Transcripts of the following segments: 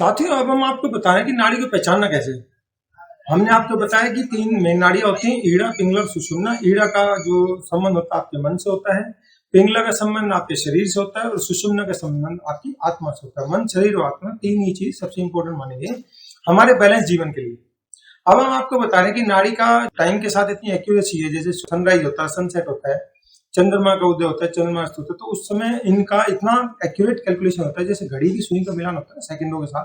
साथियों, अब हम आपको बताएं कि नाड़ी को पहचानना कैसे है। हमने आपको बताया कि 3 मेन नाड़ियाँ होती हैं, ईड़ा, पिंगला और सुषुम्ना। ईड़ा का जो संबंध होता है आपके मन से होता है, पिंगला का संबंध आपके शरीर से होता है और सुषुम्ना का संबंध आपकी आत्मा से होता है। मन, शरीर और आत्मा, 3 ही चीज सबसे इंपॉर्टेंट मानी गई हमारे बैलेंस जीवन के लिए। अब हम आपको बता रहे हैं कि नाड़ी का टाइम के साथ इतनी एक्यूरेसी है, जैसे सनराइज होता है, सनसेट होता है, चंद्रमा का उदय होता है, चंद्रमा अस्त होता है, तो उस समय इनका इतना एक्यूरेट कैलकुलेशन होता है, जैसे घड़ी की सुई का मिलान होता है सेकंडों के साथ,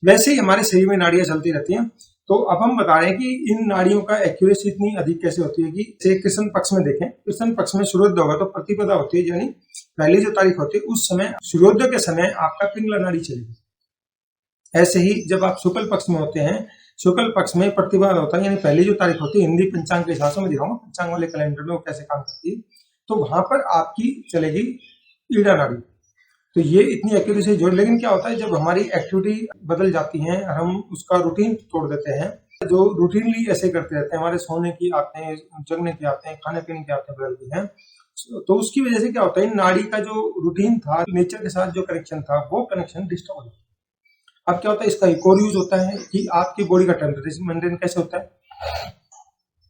वैसे ही हमारे शरीर में नाड़ियां चलती रहती हैं। तो अब हम बता रहे हैं कि इन नाड़ियों का एक्यूरेसी इतनी अधिक कैसे होती है कि जैसे कृष्ण पक्ष में देखें, कृष्ण पक्ष में सूर्योदय होगा तो प्रतिपदा होती है, यानी पहली जो तारीख होती है उस समय सूर्योदय के समय आपका पिंगला नाड़ी चलेगी। ऐसे ही जब आप शुक्ल पक्ष में होते हैं, शुक्ल पक्ष में प्रतिपदा होता है, यानी पहली जो तारीख होती है, हिंदी पंचांग के हिसाब से मैं दिखाऊंगा पंचांग वाले कैलेंडर में वो कैसे काम करती है, तो वहां पर आपकी चलेगी ईड़ा नाड़ी। तो ये इतनी एक्यूरेसी जोड़, लेकिन क्या होता है जब हमारी एक्टिविटी बदल जाती है, हम उसका रूटीन तोड़ देते हैं, जो रूटीनली ऐसे करते रहते हैं, हमारे सोने की आते जगने की आते खाने पीने की आते बदलती हैं, तो उसकी वजह से क्या होता है, नाड़ी का जो रूटीन था, नेचर के साथ जो कनेक्शन था, वो कनेक्शन डिस्टर्ब हो जाता है। अब क्या होता है, इसका एक और यूज होता है कि आपकी बॉडी का टेम्परेचर मेंटेन कैसे होता है।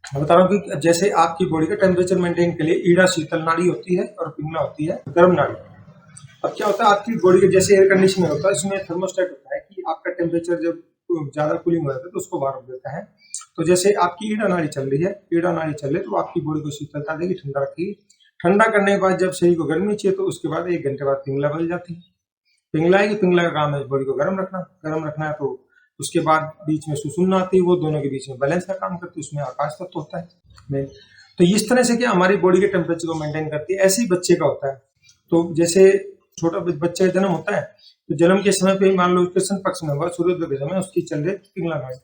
मैं बता रहा हूँ कि जैसे आपकी बॉडी का टेम्परेचर मेंटेन के लिए ईड़ा शीतल नाड़ी होती है और पिंगला होती है गर्म नाड़ी। अब क्या होता है, आपकी बॉडी के जैसे एयर कंडीशनर होता है, इसमें थर्मोस्टेट होता है कि आपका टेम्परेचर जब ज्यादा कूलिंग हो जाता है तो उसको बाहर रोक देता है। तो जैसे आपकी ईड़ा नाड़ी चल रही है, ईड़ा नाड़ी चल रही है तो आपकी बॉडी को शीतलता देगी, ठंडा रखेगी। ठंडा करने के बाद जब शरीर को गर्मी चाहिए तो उसके बाद 1 घंटे बाद पिंगला बदल जाती है। पिंगला है कि पिंगला का काम है बॉडी को गर्म रखना है, तो उसके बाद बीच में सुसुम्ना आती है, वो दोनों के बीच में बैलेंस का काम करती है, उसमें आकाश तत्व होता है। तो इस तरह से क्या हमारी बॉडी के टेम्परेचर को मेंटेन करती है। ऐसे ही बच्चे का होता है, तो जैसे छोटा बच्चे का जन्म होता है तो जन्म के समय पे मान लो कृष्ण पक्ष में होगा, सूर्योदय के समय उसकी चल रही पिंगला नाड़ी,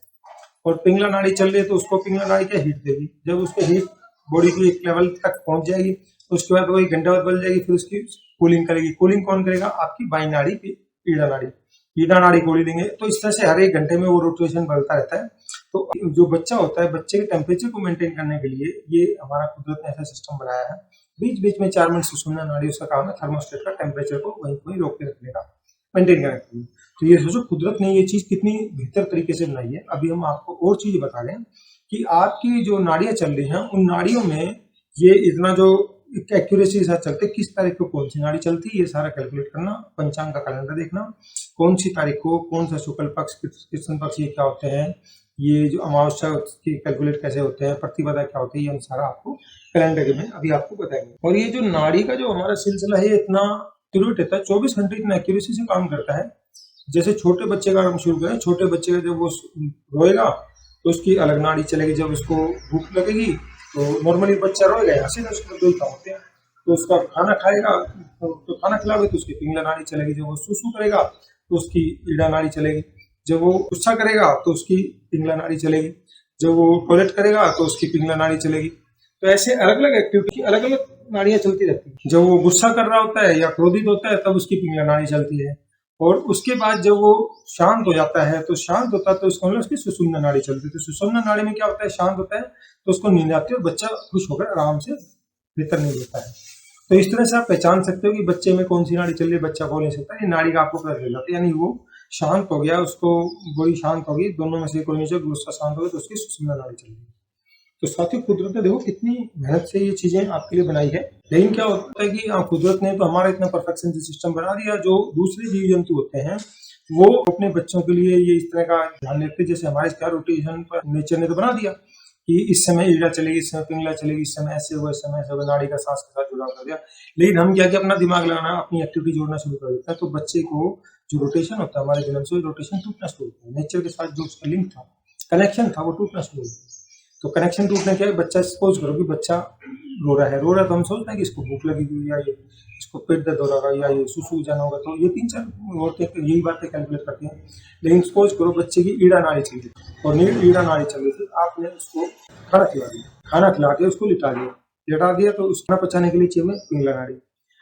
और पिंगला नाड़ी चल रही है तो उसको पिंगला नाड़ी क्या हीट देगी। जब उसके हीट बॉडी की एक लेवल तक पहुंच जाएगी, उसके बाद वो 1 घंटे बाद बदल जाएगी, फिर उसकी कूलिंग करेगी। कूलिंग कौन करेगा, आपकी बाई नाड़ी, ईड़ा नाड़ी। ईड़ा नाड़ी कूलिंग देंगे, तो इस तरह से हर 1 घंटे में वो रोटेशन बदलता रहता है। तो जो बच्चा होता है, बच्चे के टेम्परेचर को मेंटेन करने के लिए ये हमारा कुदरत ने ऐसा सिस्टम बनाया है। बीच बीच में 4 मिनट सुसुम्ना नाड़ी, उसका काम है थर्मोस्टेट का टेम्परेचर को वहीं वहीं रोक के रखने का, मेंटेन करने के लिए। तो ये सोचो कुदरत ने ये चीज कितनी बेहतर तरीके से बनाई है। अभी हम आपको और चीज बता रहे हैं कि आपकी जो नाड़ियां चल रही हैं, उन नाड़ियों में ये इतना जो एक्यूरेसी के साथ चलते, किस तारीख को कौन सी नाड़ी चलती है, ये सारा कैलकुलेट करना, पंचांग का कैलेंडर देखना, कौन सी तारीख को कौन सा शुक्ल पक्ष, कृष्ण पक्ष, ये क्या होते हैं, ये जो अमावस्या के कैलकुलेट कैसे होते हैं, प्रतिपदा क्या होती है, ये हम सारा आपको कैलेंडर में अभी आपको बताएंगे। और ये जो नाड़ी का जो हमारा सिलसिला है, इतना एक्यूरेट रहता है, 24 घंटे इतना एक्यूरेसी से काम करता है। जैसे छोटे बच्चे का हम शुरू करें, छोटे बच्चे का जब वो रोएगा तो उसकी अलग नाड़ी चलेगी, जब उसको भूख लगेगी तो नॉर्मली बच्चा रोएगा, हंसी ना, उसको दो ही काम होते हैं। तो उसका खाना खाएगा तो खाना खिलाओगे तो उसकी पिंगला नाड़ी चलेगी, जब वो सुसु करेगा तो उसकी ईड़ा नाड़ी चलेगी, जब वो गुस्सा करेगा तो उसकी पिंगला नाड़ी चलेगी, जब वो टॉयलेट करेगा तो उसकी पिंगला नाड़ी चलेगी। तो ऐसे अलग अलग एक्टिविटी की अलग अलग नाड़ियां चलती रहती है। जब वो गुस्सा कर रहा होता है या क्रोधित होता है तब उसकी पिंगला नाड़ी चलती है, और उसके बाद जब वो शांत हो जाता है, तो शांत होता है तो उसको मतलब उसकी सुषुम्ना नाड़ी चलती है। तो सुषुम्ना नाड़ी में क्या होता है, शांत होता है तो उसको नींद आती है और बच्चा खुश होकर आराम से बेहतर नींद लेता है। तो इस तरह से आप पहचान सकते हो कि बच्चे में कौन सी नाड़ी चल रही है, बच्चा बोल नहीं सकता, ये नाड़ी का आपको पता चल जाता है, यानी वो शांत हो गया, उसको बॉडी शांत होगी, दोनों में से कोई नहीं, गुस्सा शांत हो गया तो उसकी सुषुम्ना नाड़ी चल रही है। तो साथियों, कुदरत ने देखो कितनी मेहनत से ये चीजें आपके लिए बनाई है। लेकिन क्या होता है कि कुदरत ने तो हमारा इतना परफेक्शन से सिस्टम बना दिया, जो दूसरे जीव जंतु होते हैं वो अपने बच्चों के लिए ये इस तरह का ध्यान रखते हैं, जैसे हमारे क्या रोटेशन पर नेचर ने तो बना दिया कि इस समय ईड़ा चलेगी, इस समय पिंगला चलेगी, इस समय ऐसे हुआ, इस समय ऐसे हुआ, नाड़ी का सांस के साथ जुड़ाव कर दिया। लेकिन हम क्या अपना दिमाग लगाना, अपनी एक्टिविटी जोड़ना शुरू कर देता है, तो बच्चे को जो रोटेशन होता है, हमारे जन्म से रोटेशन टूटना शुरू होता है, नेचर के साथ जो उसका लिंक था, कनेक्शन था, वो टूटना शुरू होता है। तो कनेक्शन टूटने के बच्चा, सपोज करो कि बच्चा रो रहा है तो हम सोचते हैं कि इसको भूख लगी हुई, या ये इसको पेट दर्द हो रहा है, या ये सुसु जाना होगा, तो ये 3-4 औरतें यही बातें कैलकुलेट करती हैं। लेकिन सपोज करो बच्चे की ईड़ा नाड़ी चल रही और ईड़ा नाड़ी चल रही थी, आपने उसको खाना खिला दिया, खाना खिला के उसको लिटा दिया तो उसका पचाने के लिए चाहिए पिंगला नाड़ी।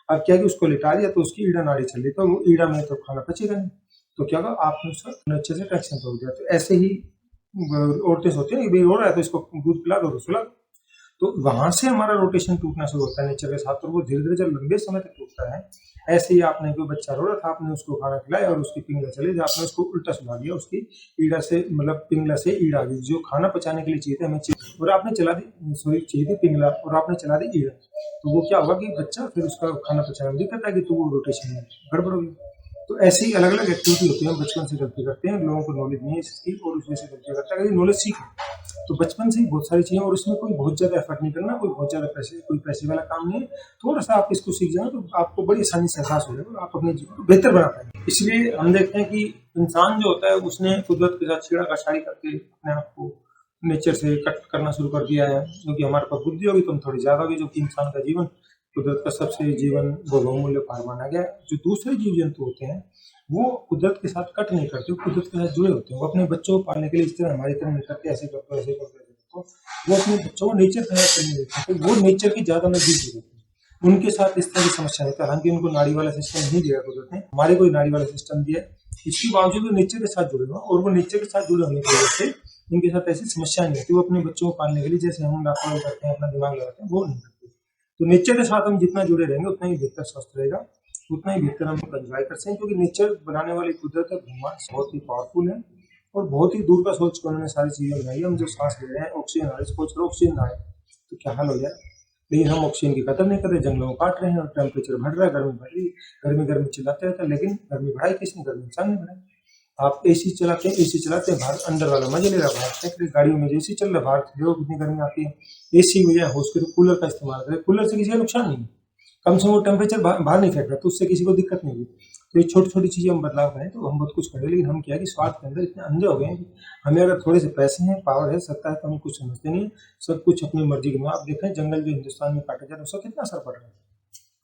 अब क्या कि उसको लिटा दिया तो उसकी ईड़ा नाड़ी चल रही, तो वो ईड़ा में तो खाना पचेगा नहीं, तो क्या होगा, आपने उसका अच्छे से कनेक्शन तोड़ दिया। तो ऐसे ही औरतें सोचती है रो रहा है तो इसको दूध पिला दो, सुला। तो वहां से हमारा रोटेशन टूटना शुरू होता है नेचर के साथ, और वो धीरे धीरे जब लंबे समय तक टूटता है। ऐसे ही आपने कोई बच्चा रो रहा था, आपने उसको खाना खिलाया और उसकी पिंगला चले गई, आपने उसको उल्टा सुला दिया, उसकी ईड़ा से मतलब पिंगला से ईड़ा आ गई, जो खाना पचाने के लिए चाहिए था हमें चाहिए, और आपने चला दी, सॉरी चाहिए थी पिंगला और आपने चला दी ईड़ा। तो वो क्या होगा कि बच्चा फिर उसका खाना पचाने में दिक्कत आएगी, तो वो रोटेशन में गड़बड़ होगी। तो ऐसी अलग अलग एक्टिविटी होती है, हम बचपन से गलती करते हैं, लोगों को नॉलेज नहीं है इसकी और उस वजह से गलती करता है। नॉलेज सीखे तो बचपन से ही बहुत सारी चीजें, और इसमें कोई बहुत ज्यादा एफर्ट नहीं करना, कोई बहुत ज्यादा पैसे, कोई पैसे वाला काम नहीं है। थोड़ा सा आप इसको सीख जाए तो आपको बड़ी आसानी से एहसास हो जाएगा, आप अपने जीवन को बेहतर बना पाएंगे। इसलिए हम देखते हैं कि इंसान जो होता है उसने कुदरत के साथ छेड़छाड़ी करके अपने आप को नेचर से कट करना शुरू कर दिया है, क्योंकि हमारे पास बुद्धि होगी तो हम थोड़ी ज्यादा होगी, जो कि इंसान का जीवन कुदरत का सबसे जीवन वो बहुमूल्य पार माना गया है। जो दूसरे जीव जंतु होते हैं वो कुदरत के साथ कट नहीं करते, वो कुदरत के साथ जुड़े होते हैं। वो अपने बच्चों को पालने के लिए इस तरह हमारी तरह नहीं करते, ऐसे करते ऐसे करते ऐसे करते, वो अपने बच्चों को नेचर तैयार करने देते हैं, तो वो नेचर की ज्यादा नजदीक हो जाते हैं। उनके साथ इस तरह की समस्या होता है, हालांकि उनको नाड़ी वाला सिस्टम नहीं दिया कुदरत ने, हमारे को नाड़ी वाला सिस्टम दिया, इसके बावजूद वो नेचर के साथ जुड़े हुए, और वो नेचर के साथ जुड़े होने की वजह से उनके साथ ऐसी समस्या नहीं होती। वो अपने बच्चों को पालने के लिए जैसे हम लापरवाही करते हैं, अपना दिमाग लगाते हैं, वो नहीं करते। तो नेचर के साथ हम जितना जुड़े रहेंगे उतना ही बेहतर स्वस्थ रहेगा, उतना ही बेहतर हम एंजॉय कर सकते हैं, क्योंकि नेचर बनाने वाली कुदरत है, ब्रह्मांड बहुत ही पावरफुल है और बहुत ही दूर का सोच कर उन्होंने सारी चीजें बनाई है। हम जो सांस ले रहे हैं ऑक्सीजन आ रही है, सोच करो ऑक्सीजन आए तो क्या हाल हो जाए, लेकिन हम ऑक्सीजन की कदर नहीं कर रहे, जंगलों को काट रहे हैं और टेम्परेचर बढ़ रहा है, गर्मी बढ़ रही है, गर्मी गर्मी चिल्लाते रहता है, लेकिन गर्मी बढ़ाई किसने, गर्मी इंसान ने बढ़ाई। आप एसी चलाते हैं बाहर, अंदर वाला मजे ले रहा है, बाहर गाड़ियों में एसी चल रहा है, बाहर देखो कितनी गर्मी आती है। एसी की बजाय हो उसके तो कूलर का इस्तेमाल करें, कूलर से किसी का नुकसान नहीं है, कम से कम वो टेम्परेचर बाहर नहीं फेंक रहा, तो उससे किसी को दिक्कत नहीं हुई। तो ये छोटी छोटी चीजें हम बदलाव करें तो हम बहुत कुछ करें, लेकिन हम क्या है कि स्वार्थ के अंदर इतने अंधे हो गए हैं कि हमें अगर थोड़े से पैसे हैं, पावर है, सत्ता है, तो हम कुछ समझते नहीं, सब कुछ अपनी मर्जी के। आप देखें जंगल जो हिंदुस्तान में काटे जा रहे हैं उसका कितना असर पड़ रहा है।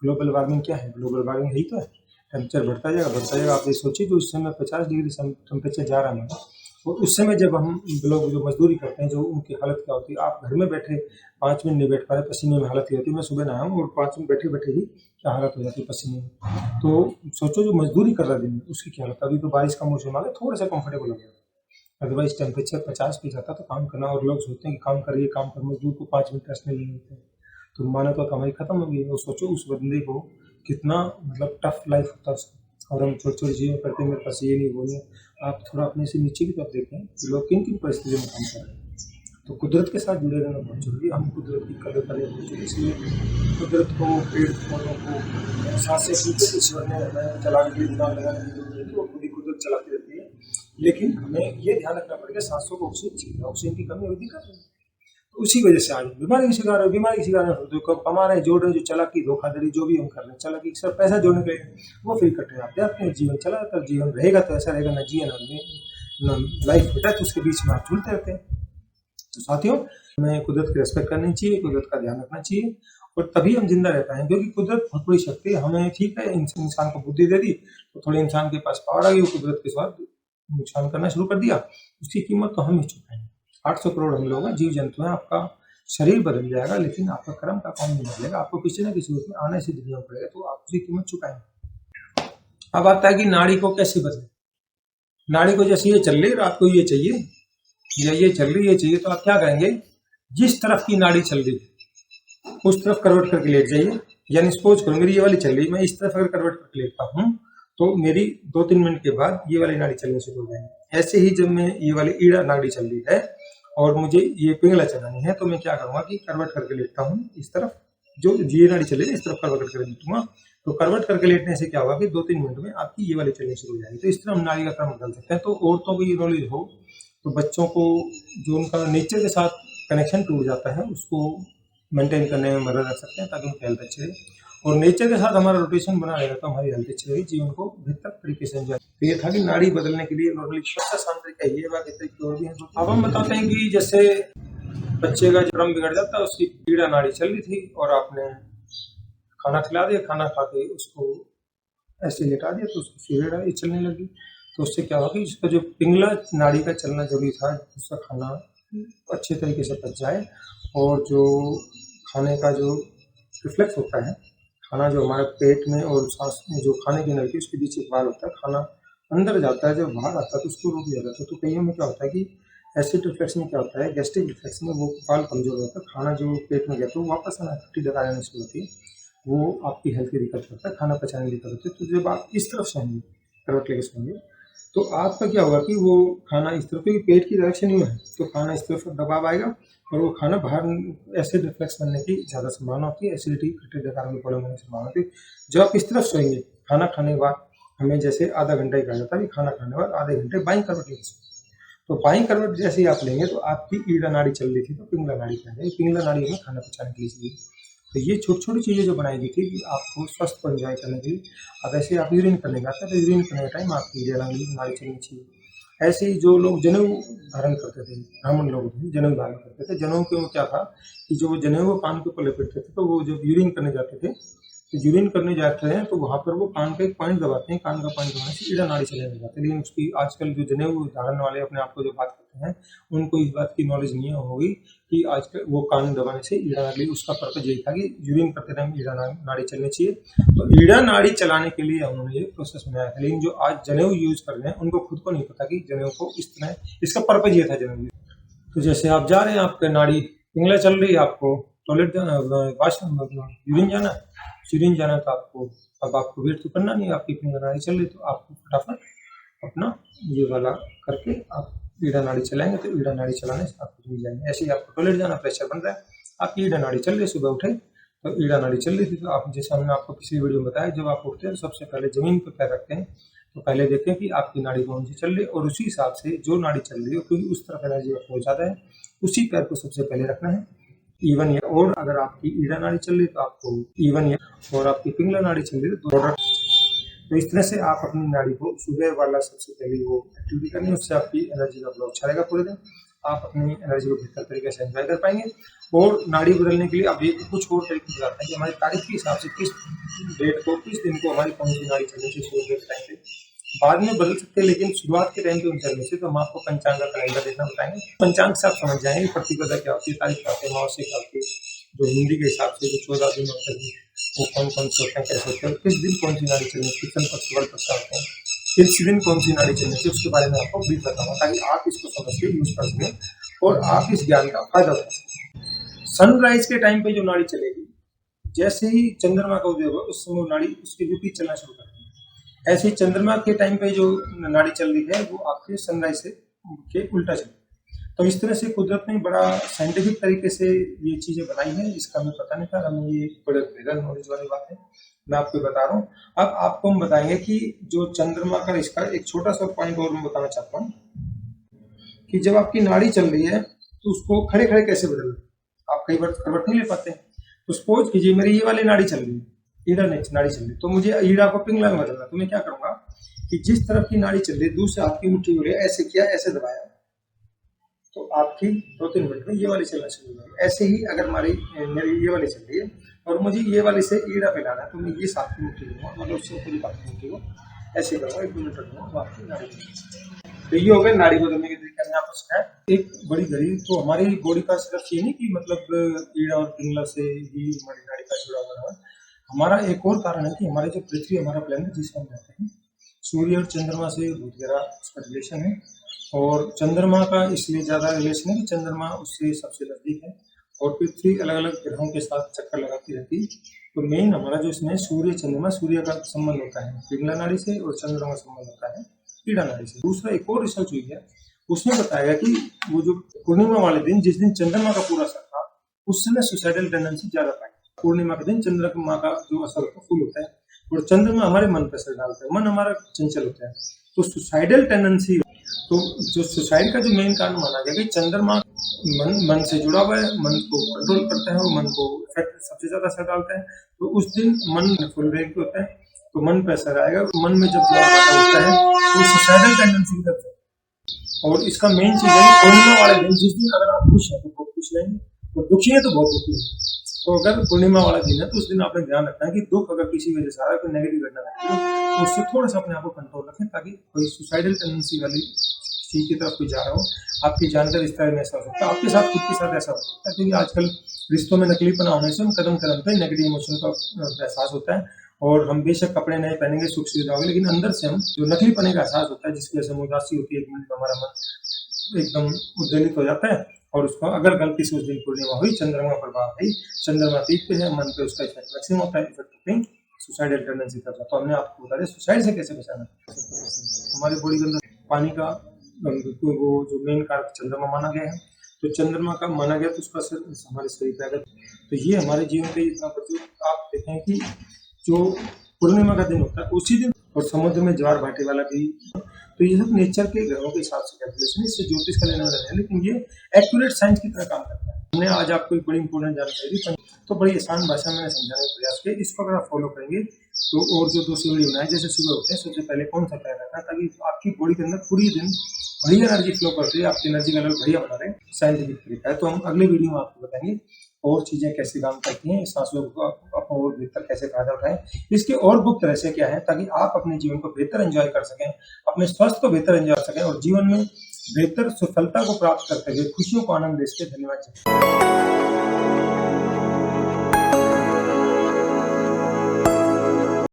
ग्लोबल वार्मिंग क्या है, ग्लोबल वार्मिंग यही तो है, टेम्परेचर बढ़ता जाएगा बढ़ता जाएगा। आप ये सोचिए जो इस समय 50 डिग्री टेम्परेचर जा रहा है हमारा, और उस समय जब हम लोग जो मजदूरी करते हैं, जो उनकी हालत क्या होती है, आप घर में बैठे 5 मिनट नहीं बैठ पा रहे, पसीने में हालत ये होती है। मैं सुबह नहाया हूँ और 5 मिनट बैठे बैठे ही क्या हालत हो जाती है पसीने में। तो सोचो जो मजदूरी कर रहा है दिन में उसकी क्या हालत। अभी तो बारिश का मौसम आ गया, थोड़ा सा कंफर्टेबल हो गया, अदरवाइज टेम्परेचर 50 पे जाता तो काम करना, और लोग सोचते हैं कि काम करिए काम कर, मजदूर को 5 मिनट रेस्ट नहीं मिलते, तो मानो तो कमाई खत्म हो गई। और सोचो उस बंदे को कितना मतलब टफ लाइफ होता है उसका, और हम छोटी छोटी चीज़ें करते हैं, मेरे पास ये नहीं वो नहीं। आप थोड़ा अपने से नीचे की तरफ देखें कि लोग किन किन परिस्थितियों में काम कर रहे हैं। तो कुदरत के साथ जुड़े रहना बहुत जरूरी है, हम कुदरत की कदर करें बहुत जरूरी, इसलिए कुदरत को, पेड़ पौधों को सांस से सूखे ईश्वर ने हमें चलाने के लिए दिमाग लगाने की जरूरत है, वो खुद ही कुदरत चलाती रहती है। लेकिन हमें ये ध्यान रखना पड़ेगा सांसों को ऑक्सीजन चाहिए, ऑक्सीजन की कमी होगी दिक्कत है, तो उसी वजह से आज बीमारी के शिकार है, बीमारी के शिकार है। जो कमा रहे हैं, जोड़ रहे हैं, जो चालाकी धोखाधड़ी जो भी हम कर रहे हैं, चालाकी सिर्फ पैसा जोड़ने के लिए, वो फिर इकट्ठे आते जाते हैं। जीवन चला जाता है, जीवन रहेगा तो ऐसा रहेगा, ना जिए ना लाइफ बेटा, तो उसके बीच में आप झूलते रहते हैं। तो साथियों, हमें कुदरत की रेस्पेक्ट करनी चाहिए, कुदरत का ध्यान रखना चाहिए, और तभी हम जिंदा रह पाएंगे, क्योंकि कुदरत बहुत बड़ी शक्ति है। हमें ठीक है इंसान को बुद्धि दे दी, तो थोड़े इंसान के पास पावर आ गई, वो कुदरत के साथ नुकसान करना शुरू कर दिया, उसकी कीमत तो हम ही चुकाएंगे। 800 करोड़ हम लोग हैं, जीव जंतु हैं, आपका शरीर बदल जाएगा लेकिन आपका कर्म का काम नहीं बदलेगा, आपको किसी न किसी रूप में आने से दुनिया पड़ेगा, तो आप उसकी कीमत चुकाएंगे। अब आता है कि नाड़ी को कैसे बदले। नाड़ी को जैसे ये चल रही, रात को ये चाहिए या ये चल रही ये चाहिए, तो आप क्या करेंगे, जिस तरफ की नाड़ी चल रही उस तरफ करवट करके लेट जाइए। यानी सपोज करो मेरी ये वाली चल रही, मैं इस तरफ अगर करवट करके लेटता हूँ तो मेरी 2-3 मिनट के बाद ये वाली नाड़ी चलनी शुरू हो जाएगी। ऐसे ही जब मैं ये वाली ईड़ा नाड़ी चल रही है और मुझे ये पिंगला चलानी है, तो मैं क्या करूंगा कि करवट करके लेटता हूँ इस तरफ, जो ये नाड़ी चल रही है इस तरफ करवट करके लेटूंगा। तो करवट करके लेटने से क्या होगा कि 2-3 मिनट में आपकी ये वाली चलनी शुरू हो जाएगी। तो इस तरह हम नाड़ी का क्रम बदल सकते हैं। तो औरतों को ये नॉलेज हो तो बच्चों को जो उनका नेचर के साथ कनेक्शन टूट जाता है उसको मेंटेन करने में मदद कर सकते हैं, ताकि उनकी हेल्थ अच्छी रहे। और नेचर के साथ हमारा रोटेशन बना रहेगा तो हमारी हेल्थ अच्छी रहेगी, जीवन को बेहतर तरीके से एंजॉय। तो ये था कि नाड़ी बदलने के लिए नॉर्मली सबसे आसान तरीका ये, बाकी तरीके और भी हैं। अब हम बताते हैं कि जैसे बच्चे का क्रम बिगड़ जाता है, उसकी पीड़ा नाड़ी चल रही थी और आपने खाना खिला दिया, खाना खा के उसको ऐसे लेटा दिया तो उसकी फीवर आई चलने लगी। तो उससे क्या हुआ कि उसका जो पिंगला नाड़ी का चलना जरूरी था, उसका खाना अच्छे तरीके से पच जाए, और जो खाने का जो रिफ्लेक्स होता है, खाना जो हमारे पेट में और सांस में जो खाने की नली उसके बीच एक बार होता है, खाना अंदर जाता है, जब बाहर आता है तो उसको रोक दिया जाता है। तो कईयों में क्या होता है कि एसिड रिफ्लेक्स में क्या होता है, गैस्ट्रिक रिफ्लेक्स में वो वाल्व कमजोर होता है, खाना जो पेट में गया तो वापस आना टट्टी डकार आने शुरू होती है, वो आपकी हेल्थ की दिक्कत करता है, खाना पचाने की दिक्कत होती है। तो जब आप इस तरफ सोएंगे, करवट लेके सोएंगे, तो आपका क्या होगा कि वो खाना इस तरफ, क्योंकि पेट की डायरेक्शन ही है, तो खाना इस तरफ दबाव आएगा और वो खाना बाहर एसिड रिफ्लेक्स बनने की ज़्यादा संभावना होती है, एसिडिटी टट्टी डकार में प्रॉब्लम होने की संभावना होती है। जब आप इस तरफ सोएंगे, खाना खाने के बाद हमें जैसे आधा घंटा ही कहा जाता है कि खाना खाने के बाद आधे घंटे बाईं करवट लेके सोएं। तो बाईं करवट जैसे ही आप लेंगे तो आपकी ईड़ा नाड़ी चल रही थी तो पिंगला नाड़ी कहते हैं, पिंगला नाड़ी हमें खाना पचाने के लिए चाहिए। तो ये छोटी छोटी चीज़ें जो बनाई गई थी कि आपको स्वस्थ को एंजॉय करने के लिए। अब ऐसे आप यूरिन करने जाते हैं तो यूरिन करने के टाइम आपकी ईड़ा नाड़ी चलनी चाहिए। ऐसे ही जो लोग जनेऊ धारण करते थे, ब्राह्मण लोग थे, जनेऊ धारण करते थे, जनेऊ के वो क्या था कि जो जनेऊ को कान के ऊपर लपेटते थे, तो वो जब यूरिन करने जाते थे, तो यूरिन करने जाते हैं तो वहाँ पर वो कान का एक पॉइंट दबाते हैं, कान का पॉइंट दबाने से ईड़ा नाड़ी चलने लग जाती है। लेकिन उसकी आजकल जो जनेऊ धारण वाले अपने आप को जो बात करते हैं, उनको इस बात की नॉलेज नहीं होगी कि आजकल वो कान दबाने से ईड़ा नाड़ी, उसका पर्पज यही था कि यूरिन करते टाइम ईड़ा नाड़ी चलनी चाहिए। तो ईड़ा नाड़ी चलाने के लिए उन्होंने ये प्रोसेस बनाया था। लेकिन जो आज जनेऊ यूज कर रहे हैं उनको खुद को नहीं पता कि जनेऊ को इस तरह, इसका पर्पज ये था जनेऊ। तो जैसे आप जा रहे हैं, आपके नाड़ी पिंगला चल रही है, आपको टॉयलेट जाना, वॉशरूम यूरिन जाना है, यूरिन जाना है, तो आपको अब आपको वेट तो करना नहीं है, आपकी पिंगला नाड़ी चल रही, तो आपको फटाफट अपना ये वाला करके आप ईड़ा नाड़ी चलाएंगे, तो ईड़ा नाड़ी चलाने से आपको मिल जाएंगे। ऐसे ही आपको टॉयलेट जाना, प्रेशर बन रहा है, आपकी ईड़ा नाड़ी चल रही है, सुबह उठे तो ईड़ा नाड़ी चल रही थी, तो आप जैसे हमने आपको पिछली वीडियो में बताया, जब आप उठते हैं तो सबसे पहले जमीन पर पैर रखते हैं, तो पहले देखें कि आपकी नाड़ी कौन सी चल रही है और उसी हिसाब से जो नाड़ी चल रही है, क्योंकि उस तरफ एनर्जी का फ्लो ज़्यादा है, उसी पैर को सबसे पहले रखना है इवन या। और अगर आपकी ईड़ा नाड़ी चल रही है तो आपको इवन या, और आपकी पिंगला नाड़ी चल रही है तो ऑर्डर। तो इस तरह से आप अपनी नाड़ी को सुबह वाला सबसे पहले वो एक्टिविटी करनी है, उससे आपकी एनर्जी का फ्लो अच्छा रहेगा पूरे दिन, आप अपनी एनर्जी को बेहतर तरीके से एंजॉय कर पाएंगे। और नाड़ी बदलने के लिए अब ये कुछ और तरीके बताते हैं कि हमारी तारीख के हिसाब से किस डेट को, किस दिन को हमारी कौन सी नाड़ी चलनी चाहिए, सूर्य के टाइम पे बाद में बदल सकते हैं, लेकिन शुरुआत के टाइम पे चलने से तो हम आपको पंचांग का कैलेंडर देखना बताएंगे। पंचांग से आप समझ जाएंगे प्रतिपदा क्या होती है, तारीख क्या होती है, अमावस्या क्या होती है, जो हिंदी के हिसाब से जो 14 दिन होते हैं वो कौन कौन से होते हैं, कैसे होते हैं, किस दिन कौन सी नाड़ी चलनी है, कृष्ण पक्ष वर्ग पक्ष होते हैं, किस दिन कौन सी नाड़ी चलनी चाहिए, उसके बारे में आपको ब्रीफ बताऊंगा ताकि आप इसको समझ के यूज कर सकें और आप इस ज्ञान का फायदा उठा सकें। सनराइज के टाइम पे जो नाड़ी चलेगी, जैसे ही चंद्रमा का उदय होगा उस समय नाड़ी उसके विपरीत चलना शुरू कर देगी। ऐसे ही चंद्रमा के टाइम पे जो नाड़ी चल रही है वो आपके सनराइज से के उल्टा चल। तो इस तरह से कुदरत ने बड़ा साइंटिफिक तरीके से ये चीजें बनाई हैं, इसका हमें पता नहीं था, हमें ये बड़े बेहद नॉलेज वाली बात है, मैं आपको बता रहा हूँ। अब आपको हम बताएंगे कि जो चंद्रमा का, इसका एक छोटा सा पॉइंट और मैं बताना चाहता हूँ कि जब आपकी नाड़ी चल रही है तो उसको खड़े खड़े कैसे बदलना। आप कई बार करवट नहीं ले पाते, तो सपोज कीजिए मेरी ये वाली नाड़ी चल रही है, ईड़ा नाड़ी चल रही, तो मुझे ईड़ा को पिंगला में बदलना, तो मैं क्या करूंगा कि जिस तरफ की नाड़ी चल रही है दूसरे हाथ की मुट्ठी हो रही है, ऐसे किया, ऐसे दबाया, तो आपकी 2-3 मिनट में ये वाली चलना शुरू हो जाएगी। ऐसे ही अगर मेरी ये वाली चल रही है और मुझे ये वाली से ईड़ा पे लाना है, तो मैं ये साथ की मुट्ठी लूंगा, मतलब उससे ऊपर की मुट्ठी को ऐसे करूँगा, 1-2 मिनट रखूंगा, तो आपकी नाड़ी। तो ये हो गया नाड़ी बदलने के तरीके। मैंने आपको सिखाया एक बड़ी घड़ी, तो हमारी बॉडी का सिर्फ ये नहीं कि मतलब ईड़ा और पिंगला से ही हमारी नाड़ी का जुड़ा हुआ है, हमारा एक और कारण है कि हमारे जो पृथ्वी, हमारा प्लेनेट जिसमें हम रहते हैं, सूर्य और चंद्रमा से बहुत गहरा उसका रिलेशन है। और चंद्रमा का इसलिए ज़्यादा रिलेशन है कि चंद्रमा उससे सबसे नज़दीक है और पृथ्वी अलग अलग ग्रहों के साथ चक्कर लगाती रहती है। तो मेन हमारा जो इसमें सूर्य चंद्रमा, सूर्य का संबंध होता है पिंगला नाड़ी से और चंद्रमा का संबंध होता है ईड़ा नाड़ी से। दूसरा एक और रिसर्च हुई है, उसमें बताया गया कि वो जो पूर्णिमा वाले दिन, जिस दिन चंद्रमा का पूरा असर था, उस समय सुसाइडल टेंडेंसी ज़्यादा पाई। पूर्णिमा के दिन चंद्रमा का जो असर होता है फुल होता है और चंद्रमा हमारे मन पर असर डालता है, मन हमारा चंचल होता है, तो सुसाइडल टेंडेंसी। तो जो सुसाइड का जो मेन कारण माना गया कि चंद्रमा मन से जुड़ा हुआ है, मन को कंट्रोल करता है और मन को इफेक्ट सबसे ज्यादा असर डालता है। तो उस दिन मन फुल रेंज होता है, तो मन पे असर आएगा, मन में जब होता है तो सुसाइडल टेंडेंसी की तरफ। और इसका मेन चीज है पूर्णिमा वाले दिन, जिस दिन अगर आप खुश हैं तो बहुत खुश रहेंगे और दुखी है तो बहुत दुखी है। तो अगर पूर्णिमा वाला दिन है तो उस दिन आपने ध्यान रखना है कि दुख अगर किसी वजह से आ रहा है, कोई नेगेटिव घटना घटती है, तो उससे थोड़ा सा अपने आप को कंट्रोल रखें ताकि कोई सुसाइडल टेंडेंसी वाली चीज की तरफ कोई जा रहा हो, आपकी जानकर इस तरह में ऐसा हो सकता है, आपके साथ खुद के साथ ऐसा हो सकता है। क्योंकि आजकल रिश्तों में नकलीपना होने से हम कदम कदम पे नेगेटिव इमोशन का एहसास होता है और हम बेशक कपड़े नए पहनेंगे, सुख सुविधा होगी, लेकिन अंदर से हम जो नकलीपने का एहसास होता है जिसकी वजह से हम उदासी होती है, एक मिनट में हमारा मन एकदम उद्वेलित हो जाता है और उसको अगर गलती से उस दिन पूर्णिमा हुई, चंद्रमा प्रभाव हुई, चंद्रमा तीज पे है, मन पे उसका इफेक्ट मैक्सिमम होता है, इफेक्ट होते ही सुसाइडल टेंडेंसी करता है। तो हमने आपको बता दिया सुसाइड से कैसे बचाना है। हमारे बॉडी के अंदर पानी का वो जो मेन कारक चंद्रमा माना गया है, तो चंद्रमा का माना गया तो उसका असर हमारे शरीर पे अगर, तो ये हमारे जीवन पे इतना प्रचुर आप देखें कि जो पूर्णिमा का दिन होता है उसी दिन, और समुद्र में ज्वार भाटे वाला भी, तो ये सब नेचर के ग्रहों के हिसाब से कैलकुलेशन, इससे ज्योतिष का लेना है, लेकिन ये एक्यूरेट साइंस की तरह काम करता है। हमने आज आपको एक बड़ी इंपॉर्टेंट जानकारी दी, तो बड़ी आसान भाषा में मैंने समझाने का प्रयास किया। इसको अगर आप फॉलो करेंगे तो, और जो दूसरी वीडियो बनाए जैसे सुबह होते हैं सबसे पहले कौन सा तय रहता है, ताकि आपकी बॉडी के अंदर पूरी दिन बढ़िया एनर्जी फ्लो करती है, आपकी एनर्जी का लेवल बढ़िया बना रहे, साइंटिफिक तरीका है। तो हम अगले वीडियो में आपको बताएंगे और चीजें कैसे काम करती हैं, सांसों को और बेहतर कैसे फायदा उठाएं, इसके और गुप्त रहस्य क्या है, ताकि आप अपने जीवन को बेहतर एंजॉय कर सकें, अपने स्वास्थ्य को बेहतर एंजॉय कर सकें और जीवन में बेहतर सफलता को प्राप्त करते हुए खुशियों को आनंद दे सके। धन्यवाद।